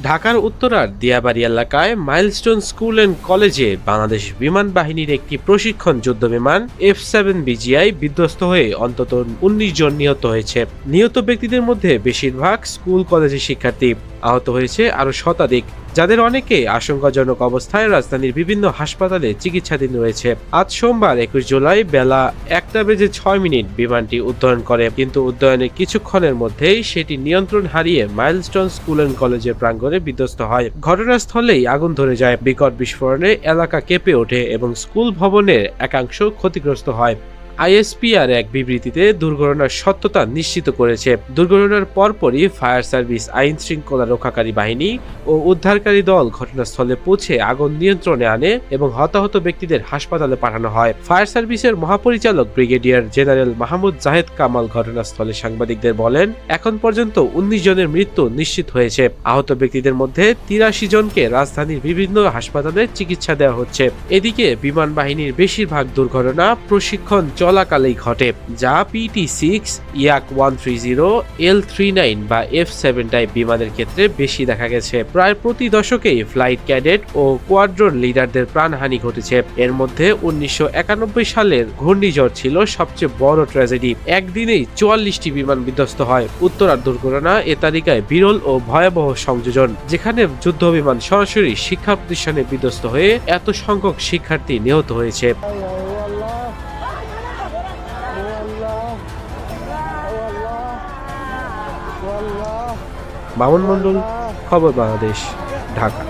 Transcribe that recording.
ঢাকার উত্তরার দিয়াবাড়ি এলাকায় মাইলস্টোন স্কুল অ্যান্ড কলেজে বাংলাদেশ বিমান বাহিনীর একটি প্রশিক্ষণ যুদ্ধবিমান F-7 বিধ্বস্ত হয়ে অন্তত ১৯ জন নিহত হয়েছে। নিহত ব্যক্তিদের মধ্যে বেশিরভাগ স্কুল কলেজের শিক্ষার্থী, আহত হয়েছে আরও শতাধিক, যাদের অনেকে আশঙ্কাজনক অবস্থায় রাজধানীর বিভিন্ন হাসপাতালে চিকিৎসাধীন রয়েছে। আজ সোমবার ২১ জুলাই বেলা ১টা বেজে ৬ মিনিট বিমানটি উড্ডয়ন করে, কিন্তু উড্ডয়নের কিছুক্ষণের মধ্যেই সেটি নিয়ন্ত্রণ হারিয়ে মাইলস্টোন স্কুল অ্যান্ড কলেজের প্রাঙ্গণে বিধ্বস্ত হয়। ঘটনাস্থলেই আগুন ধরে যায়। বিকট বিস্ফোরণে এলাকা কেঁপে ওঠে এবং স্কুল ভবনের একাংশ ক্ষতিগ্রস্ত হয়। আইএসপিআর এক বিবৃতিতে দুর্ঘটনার সত্যতা নিশ্চিত করেছে। দুর্ঘটনার পরপরই ফায়ার সার্ভিস, আইন শৃঙ্খলা রক্ষাকারী বাহিনী ও উদ্ধারকারী দল ঘটনাস্থলে পৌঁছে আগুন নিয়ন্ত্রণে আনে এবং হতাহত ব্যক্তিদের হাসপাতালে পাঠানো হয়। ফায়ার সার্ভিসের মহাপরিচালক ব্রিগেডিয়ার জেনারেল মাহমুদ জাহেদ কামাল ঘটনাস্থলে সাংবাদিকদের বলেন, এখন পর্যন্ত ১৯ জনের মৃত্যু নিশ্চিত হয়েছে। আহত ব্যক্তিদের মধ্যে ৮৩ জনকে রাজধানীর বিভিন্ন হাসপাতালে চিকিৎসা দেওয়া হচ্ছে। এদিকে বিমান বাহিনীর বেশিরভাগ দুর্ঘটনা প্রশিক্ষণ চলাকালেই ঘটে, যা PT-6, Yak-130, L-39 বা F-7 টাইপ বিমানের ক্ষেত্রে বেশি দেখা গেছে। প্রায় প্রতি দশকেই ফ্লাইট ক্যাডেট ও কোয়াড্রন লিডারদের প্রাণহানি ঘটেছে। এর মধ্যে ১৯৯১ সালের ঘূর্ণিঝড় ছিল সবচেয়ে বড় ট্র্যাজেডি। একদিনেই ৪৪টি বিমান বিধ্বস্ত হয়। উত্তরার দুর্ঘটনা এ তালিকায় বিরল ও ভয়াবহ সংযোজন, যেখানে যুদ্ধ বিমান সরাসরি শিক্ষা প্রতিষ্ঠানে বিধ্বস্ত হয়ে এত সংখ্যক শিক্ষার্থী নিহত হয়েছে। মামুন মণ্ডল, খবর বাংলাদেশ, ঢাকা।